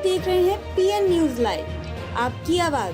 देख रहे हैं PN न्यूज लाइव, आपकी आवाज।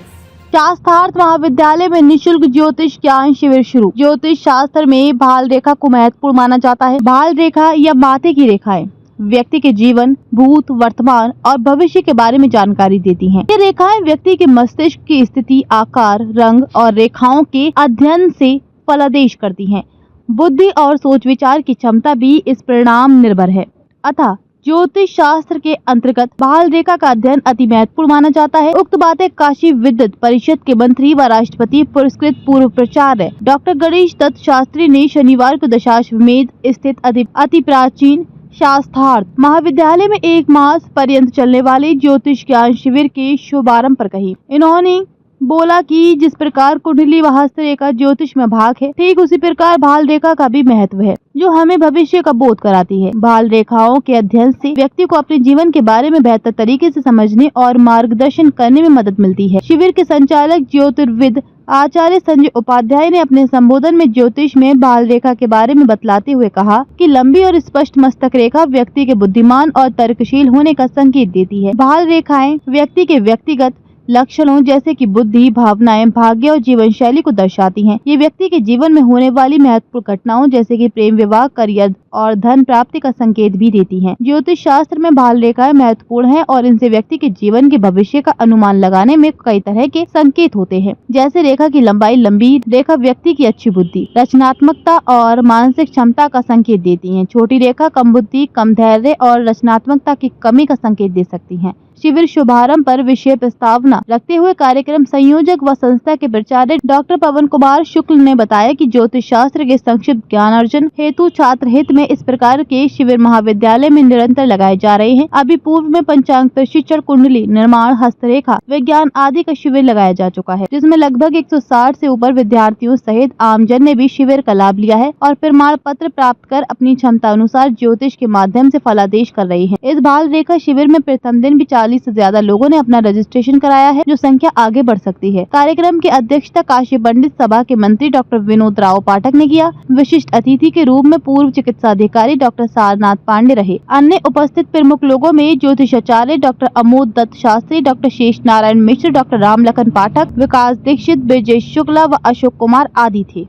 शास्त्रार्थ महाविद्यालय में निशुल्क ज्योतिष ज्ञान शिविर शुरू। ज्योतिष शास्त्र में भाल रेखा को महत्वपूर्ण माना जाता है। भाल रेखा या माथे की रेखाएं व्यक्ति के जीवन, भूत, वर्तमान और भविष्य के बारे में जानकारी देती हैं। ये रेखाएं व्यक्ति के मस्तिष्क की स्थिति, आकार, रंग और रेखाओं के अध्ययन से फलादेश करती हैं। बुद्धि और सोच विचार की क्षमता भी इस परिणाम निर्भर है। अतः ज्योतिष शास्त्र के अंतर्गत भाल रेखा का अध्ययन अति महत्वपूर्ण माना जाता है। उक्त बातें काशी विद्वत परिषद के मंत्री व राष्ट्रपति पुरस्कृत पूर्व प्राचार्य डॉक्टर गणेश दत्त शास्त्री ने शनिवार को दशाश्वमेध स्थित अति प्राचीन शास्त्रार्थ महाविद्यालय में 1 मास पर्यंत चलने वाले ज्योतिष ज्ञान शिविर के शुभारंभ पर कही। इन्होंने बोला कि जिस प्रकार कुंडली व हस्तरेखा ज्योतिष में भाग है, ठीक उसी प्रकार भाल रेखा का भी महत्व है, जो हमें भविष्य का बोध कराती है। भाल रेखाओं के अध्ययन से व्यक्ति को अपने जीवन के बारे में बेहतर तरीके से समझने और मार्गदर्शन करने में मदद मिलती है। शिविर के संचालक ज्योतिर्विद आचार्य संजय उपाध्याय ने अपने संबोधन में ज्योतिष में भाल रेखा के बारे में बतलाते हुए कहा कि लंबी और स्पष्ट मस्तक रेखा व्यक्ति के बुद्धिमान और तर्कशील होने का संकेत देती है। भाल रेखाएं व्यक्ति के व्यक्तिगत लक्षणों जैसे कि बुद्धि, भावनाएं, भाग्य और जीवन शैली को दर्शाती हैं। ये व्यक्ति के जीवन में होने वाली महत्वपूर्ण घटनाओं जैसे कि प्रेम, विवाह, करियर और धन प्राप्ति का संकेत भी देती हैं। ज्योतिष शास्त्र में भाल रेखाएं महत्वपूर्ण हैं और इनसे व्यक्ति के जीवन के भविष्य का अनुमान लगाने में कई तरह के संकेत होते हैं। जैसे रेखा की लंबाई, लंबी रेखा व्यक्ति की अच्छी बुद्धि, रचनात्मकता और मानसिक क्षमता का संकेत देती है। छोटी रेखा कम बुद्धि, कम धैर्य और रचनात्मकता की कमी का संकेत दे सकती है। शिविर शुभारंभ पर विषय प्रस्तावना रखते हुए कार्यक्रम संयोजक व संस्था के प्राचार्य डॉक्टर पवन कुमार शुक्ल ने बताया कि ज्योतिष शास्त्र के संक्षिप्त ज्ञान अर्जन हेतु छात्र हित में इस प्रकार के शिविर महाविद्यालय में निरंतर लगाए जा रहे हैं। अभी पूर्व में पंचांग प्रशिक्षण, कुंडली निर्माण, हस्तरेखा, विज्ञान आदि का शिविर लगाया जा चुका है, जिसमें लगभग 160 से ऊपर विद्यार्थियों सहित आमजन ने भी शिविर का लाभ लिया है और प्रमाण पत्र प्राप्त कर अपनी क्षमता अनुसार ज्योतिष के माध्यम से फलादेश कर रही है। इस भाल रेखा शिविर में प्रथम दिन भी 40 से ज्यादा लोगों ने अपना रजिस्ट्रेशन कराया है, जो संख्या आगे बढ़ सकती है। कार्यक्रम की अध्यक्षता काशी पंडित सभा के मंत्री डॉक्टर विनोद राव पाठक ने किया। विशिष्ट अतिथि के रूप में पूर्व चिकित्सा अधिकारी डॉक्टर सारनाथ पांडे रहे। अन्य उपस्थित प्रमुख लोगों में ज्योतिषाचार्य डॉक्टर अमोद दत्त शास्त्री, डॉक्टर शेष नारायण मिश्र, डॉक्टर राम लखन पाठक, विकास दीक्षित, ब्रजेश शुक्ला व अशोक कुमार आदि थे।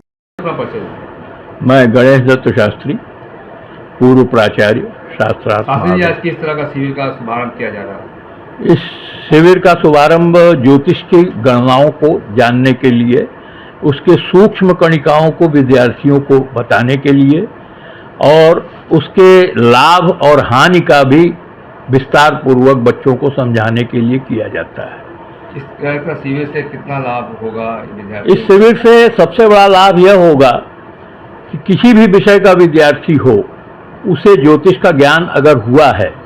मैं गणेश दत्त शास्त्री, पूर्व प्राचार्य शास्त्रार्थ। आज किस तरह का शिविर का शुभारंभ किया जा रहा है? इस शिविर का शुभारंभ ज्योतिष की गणनाओं को जानने के लिए, उसके सूक्ष्म कणिकाओं को विद्यार्थियों को बताने के लिए और उसके लाभ और हानि का भी विस्तार पूर्वक बच्चों को समझाने के लिए किया जाता है। इस तरह का शिविर से कितना लाभ होगा? इस शिविर से सबसे बड़ा लाभ यह होगा कि किसी भी विषय का विद्यार्थी हो, उसे ज्योतिष का ज्ञान अगर हुआ है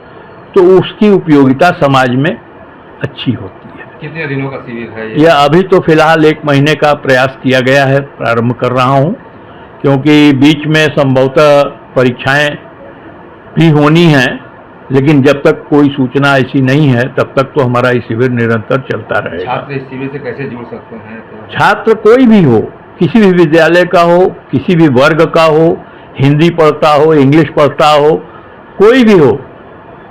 तो उसकी उपयोगिता समाज में अच्छी होती है। कितने दिनों का शिविर है ये? यह अभी तो फिलहाल 1 महीने का प्रयास किया गया है, प्रारंभ कर रहा हूं, क्योंकि बीच में संभवतः परीक्षाएं भी होनी हैं, लेकिन जब तक कोई सूचना ऐसी नहीं है तब तक तो हमारा ये शिविर निरंतर चलता रहेगा। छात्र इस शिविर से कैसे जुड़ सकते हैं? छात्र कोई भी हो, किसी भी विद्यालय का हो, किसी भी वर्ग का हो, हिंदी पढ़ता हो, इंग्लिश पढ़ता हो, कोई भी हो,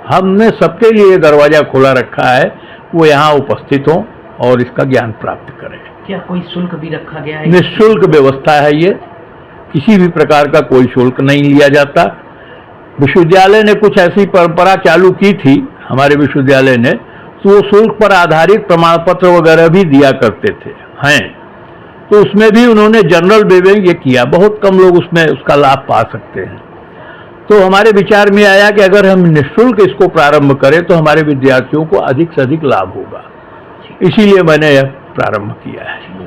हमने सबके लिए दरवाजा खुला रखा है। वो यहाँ उपस्थित हों और इसका ज्ञान प्राप्त करें। क्या कोई शुल्क भी रखा गया है? निःशुल्क व्यवस्था है ये, किसी भी प्रकार का कोई शुल्क नहीं लिया जाता। विश्वविद्यालय ने कुछ ऐसी परंपरा चालू की थी हमारे विश्वविद्यालय ने, तो वो शुल्क पर आधारित प्रमाण पत्र वगैरह भी दिया करते थे हैं, तो उसमें भी उन्होंने जनरल वे में ये किया। बहुत कम लोग उसमें उसका लाभ पा सकते हैं। तो हमारे विचार में आया कि अगर हम निःशुल्क इसको प्रारंभ करें तो हमारे विद्यार्थियों को अधिक से अधिक लाभ होगा, इसीलिए मैंने यह प्रारंभ किया है।